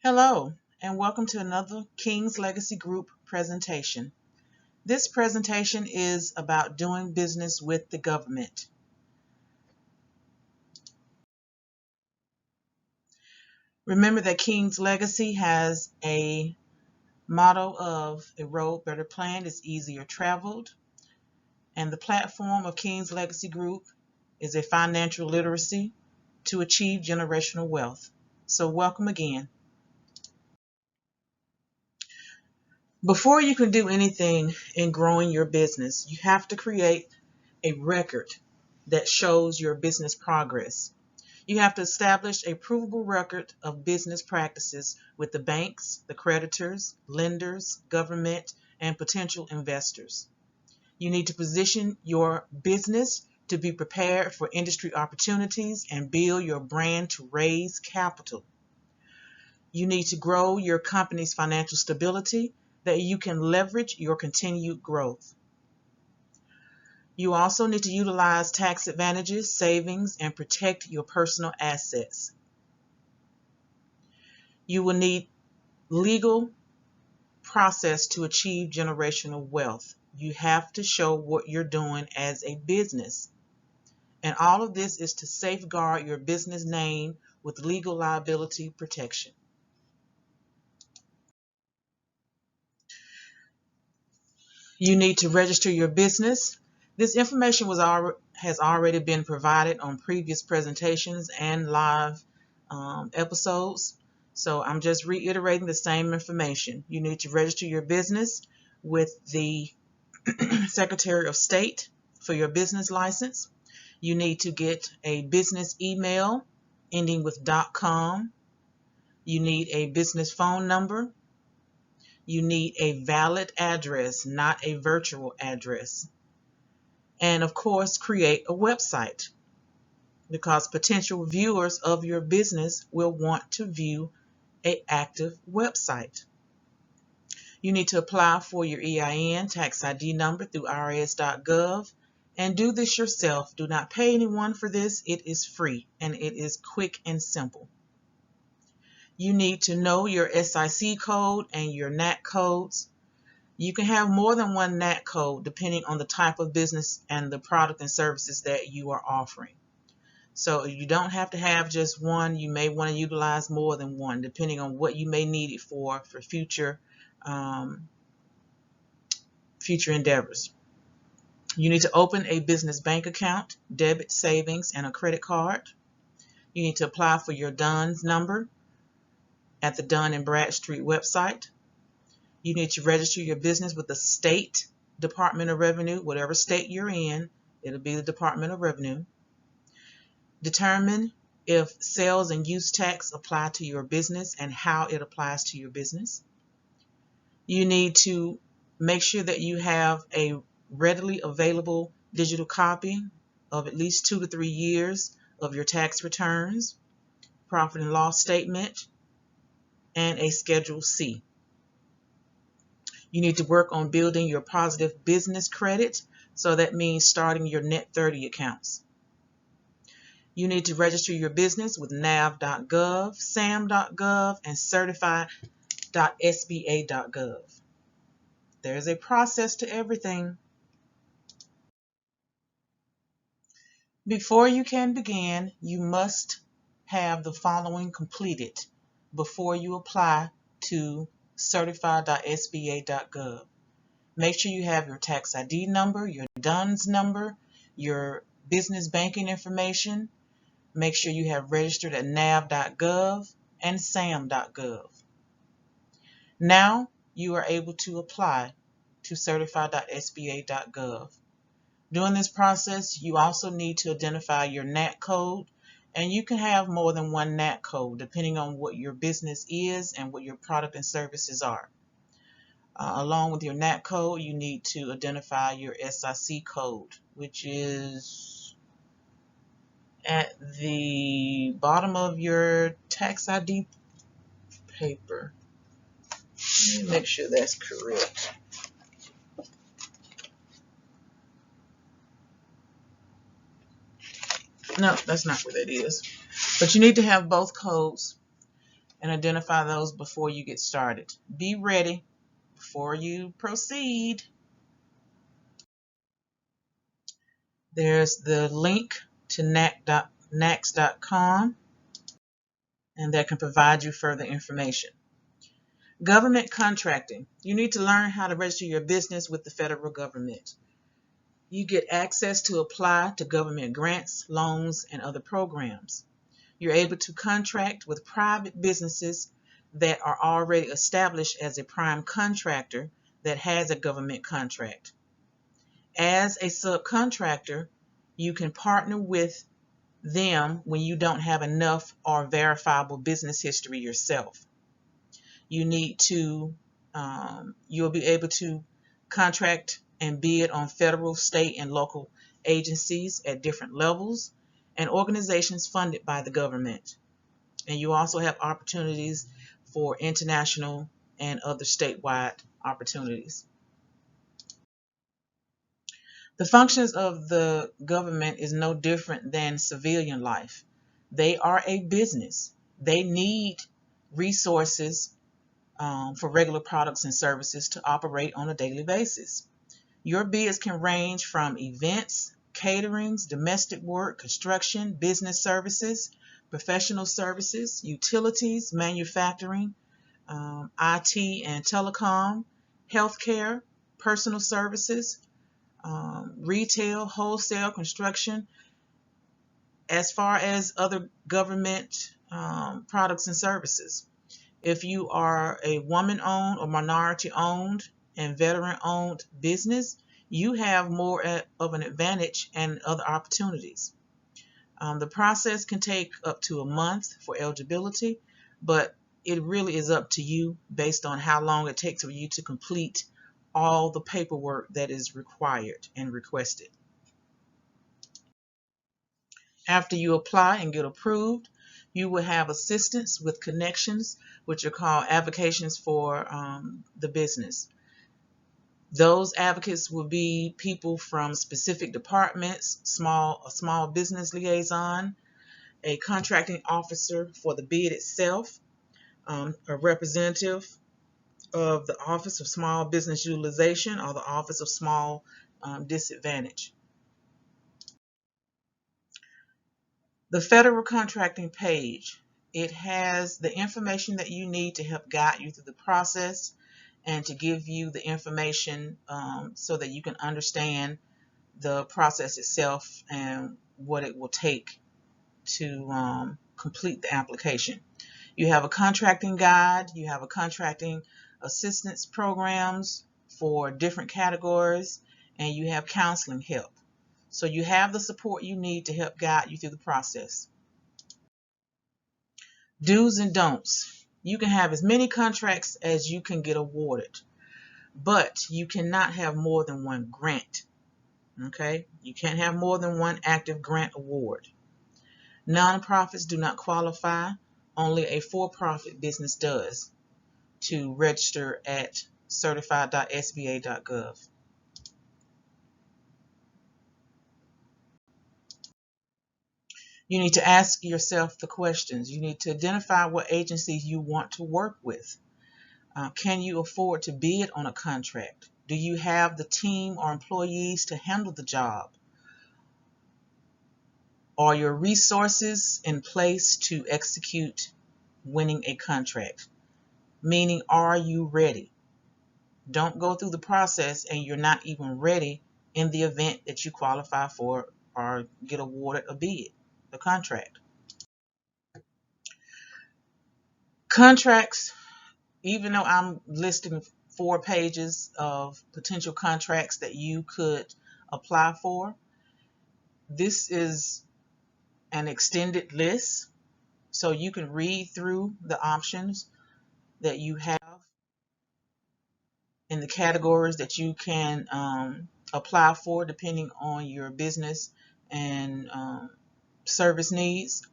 Hello, and welcome to another King's Legacy Group presentation. This presentation is about doing business with the government. Remember that King's Legacy has a motto of a road better planned is easier traveled, and the platform of King's Legacy Group is a financial literacy to achieve generational wealth. So welcome again. Before you can do anything in growing your business, you have to create a record that shows your business progress. You have to establish a provable record of business practices with the banks, the creditors, lenders, government, and potential investors. You need to position your business to be prepared for industry opportunities and build your brand to raise capital. You need to grow your company's financial stability that you can leverage your continued growth. You also need to utilize tax advantages, savings, and protect your personal assets. You will need legal process to achieve generational wealth. You have to show what you're doing as a business. And all of this is to safeguard your business name with legal liability protection. You need to register your business. This information has already been provided on previous presentations and live episodes. So I'm just reiterating the same information. You need to register your business with the Secretary of State for your business license. You need to get a business email ending with .com. You need a business phone number. You need a valid address, not a virtual address. And of course, create a website because potential viewers of your business will want to view an active website. You need to apply for your EIN tax ID number through irs.gov and do this yourself. Do not pay anyone for this. It is free and it is quick and simple. You need to know your SIC code and your NAT codes. You can have more than one NAT code depending on the type of business and the product and services that you are offering. So you don't have to have just one. You may want to utilize more than one depending on what you may need it for future endeavors. You need to open a business bank account, debit, savings, and a credit card. You need to apply for your DUNS number at the Dun & Bradstreet website. You need to register your business with the state Department of Revenue, whatever state you're in, it'll be the Department of Revenue. Determine if sales and use tax apply to your business and how it applies to your business. You need to make sure that you have a readily available digital copy of at least 2 to 3 years of your tax returns, profit and loss statement, and a Schedule C. You need to work on building your positive business credit, so that means starting your Net 30 accounts. You need to register your business with nav.gov, sam.gov, and certify.sba.gov. There's a process to everything. Before you can begin, you must have the following completed before you apply to certify.sba.gov. Make sure you have your tax ID number, your DUNS number, your business banking information. Make sure you have registered at nav.gov and sam.gov. Now you are able to apply to certify.sba.gov. During this process, you also need to identify your NAT code, and you can have more than one NAT code depending on what your business is and what your product and services are. Along with your NAT code, you need to identify your SIC code, which is at the bottom of your tax ID paper. Let me make sure that's correct. No, that's not where that is. But you need to have both codes. and identify those before you get started. Be ready before you proceed. There's the link to nacs.com, and that can provide you further information. Government contracting. You need to learn how to register your business with the federal government. You get access to apply to government grants, loans, and other programs. You're able to contract with private businesses that are already established as a prime contractor that has a government contract. As a subcontractor, you can partner with them when you don't have enough or verifiable business history yourself. You need to, you'll be able to contract and bid on federal, state, and local agencies at different levels and organizations funded by the government. And you also have opportunities for international and other statewide opportunities. The functions of the government is no different than civilian life. They are a business. They need resources for regular products and services to operate on a daily basis. Your bids can range from events, caterings, domestic work, construction, business services, professional services, utilities, manufacturing, IT and telecom, healthcare, personal services, retail, wholesale, construction, as far as other government products and services. If you are a woman-owned or minority-owned and veteran-owned business, you have more of an advantage and other opportunities. The process can take up to a month for eligibility, but it really is up to you based on how long it takes for you to complete all the paperwork that is required and requested. After you apply and get approved, you will have assistance with connections, which are called advocates for the business. Those advocates will be people from specific departments, a small business liaison, a contracting officer for the bid itself, a representative of the Office of Small Business Utilization or the Office of Small Disadvantage. The federal contracting page, it has the information that you need to help guide you through the process and to give you the information so that you can understand the process itself and what it will take to complete the application. You have a contracting guide, you have a contracting assistance programs for different categories, and you have counseling help. So you have the support you need to help guide you through the process. Do's and don'ts. You can have as many contracts as you can get awarded, but you cannot have more than one grant. Okay? You can't have more than one active grant award. Nonprofits do not qualify. Only a for-profit business does to register at certified.sba.gov. You need to ask yourself the questions. You need to identify what agencies you want to work with. Can you afford to bid on a contract? Do you have the team or employees to handle the job? Are your resources in place to execute winning a contract? Meaning, are you ready? Don't go through the process and you're not even ready in the event that you qualify for or get awarded a bid, the contract. Contracts, even though I'm listing 4 pages of potential contracts that you could apply for, this is an extended list, so you can read through the options that you have in the categories that you can apply for depending on your business and service needs.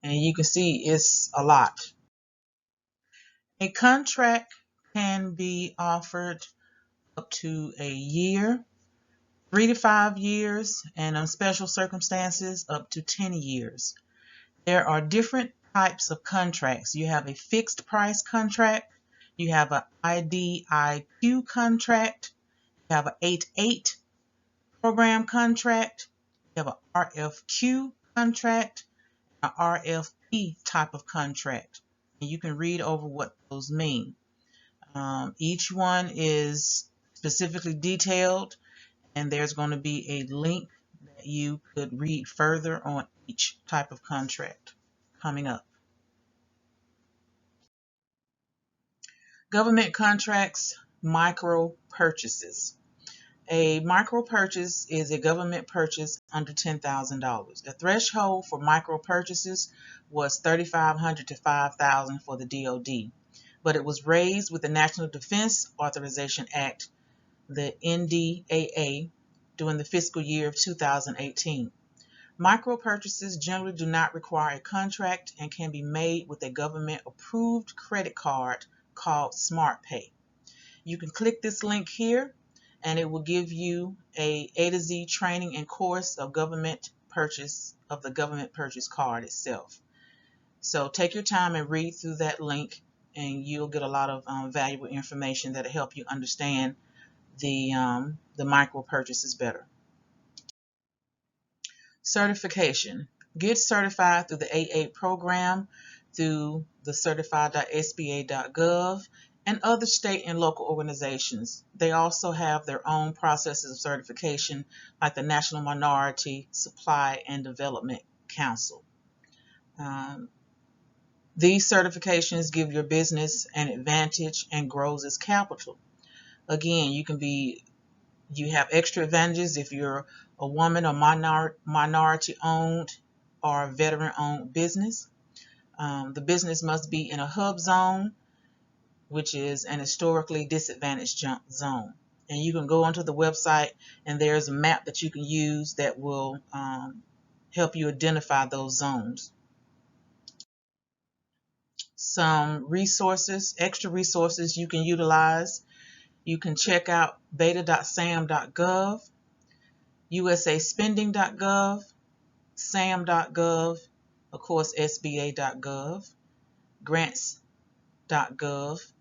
And you can see it's a lot. A contract can be offered up to a year 3 to 5 years, and on special circumstances, up to 10 years. There are different types of contracts. You have a fixed price contract, you have an IDIQ contract, you have an 8-8 program contract, you have an RFQ contract, an RFP type of contract. And you can read over what those mean. Each one is specifically detailed, and there's going to be a link that you could read further on each type of contract coming up. Government contracts, micro purchases. A micro purchase is a government purchase under $10,000. The threshold for micro purchases was $3,500 to $5,000 for the DoD, but it was raised with the National Defense Authorization Act, the NDAA, during the fiscal year of 2018. Micro purchases generally do not require a contract and can be made with a government-approved credit card called SmartPay. You can click this link here, and it will give you A to Z training and course of the government purchase card itself. So take your time and read through that link, and you'll get a lot of valuable information that'll help you understand the micro purchases better. Certification. Get certified through the 8-8 program, through the certified.sba.gov, and other state and local organizations. They also have their own processes of certification, like the National Minority Supply and Development Council. These certifications give your business an advantage and grows its capital. Again, you have extra advantages if you're a woman or minority-owned or veteran-owned business. The business must be in a HUBZone, which is an historically disadvantaged zone. And you can go onto the website, and there's a map that you can use that will help you identify those zones. Some resources, extra resources you can utilize. You can check out beta.sam.gov, usaspending.gov, sam.gov, of course sba.gov, grants.gov,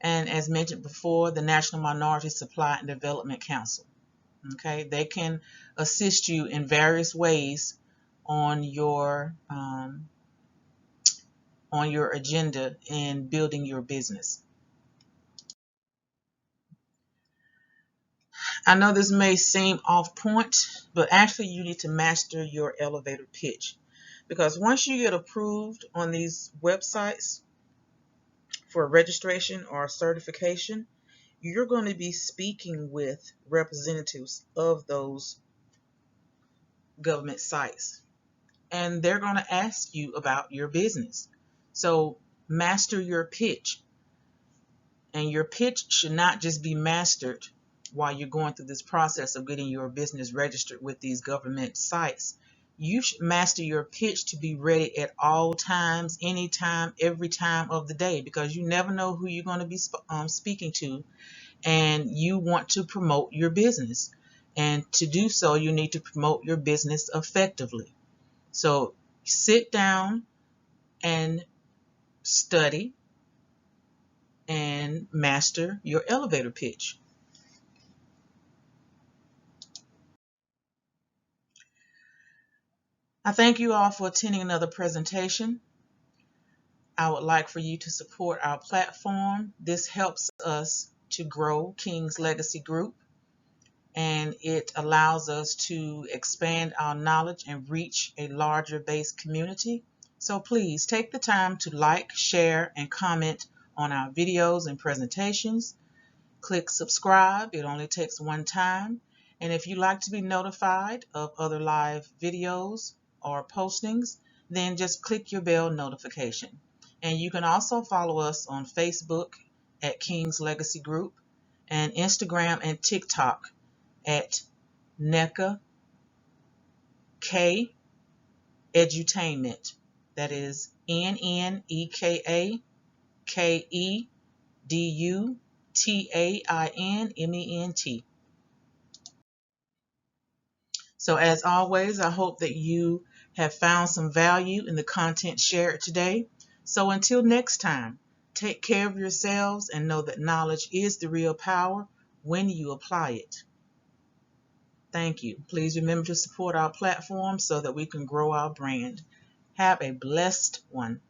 and as mentioned before, the National Minority Supply and Development Council. Okay, they can assist you in various ways on your agenda in building your business. I know this may seem off point, but actually you need to master your elevator pitch, because once you get approved on these websites for registration or certification, you're going to be speaking with representatives of those government sites, and they're going to ask you about your business. So master your pitch, and your pitch should not just be mastered while you're going through this process of getting your business registered with these government sites. You should master your pitch to be ready at all times, anytime, every time of the day, because you never know who you're going to be speaking to, and you want to promote your business. And to do so, you need to promote your business effectively. So sit down and study and master your elevator pitch. I thank you all for attending another presentation. I would like for you to support our platform. This helps us to grow King's Legacy Group, and it allows us to expand our knowledge and reach a larger base community. So please take the time to like, share, and comment on our videos and presentations. Click subscribe. It only takes one time. And if you'd like to be notified of other live videos or postings, then just click your bell notification. And you can also follow us on Facebook at King's Legacy Group, and Instagram and TikTok at NECA K Edutainment. That is NNEKA KEDUTAINMENT. So as always, I hope that you have found some value in the content shared today. So until next time, take care of yourselves and know that knowledge is the real power when you apply it. Thank you. Please remember to support our platform so that we can grow our brand. Have a blessed one.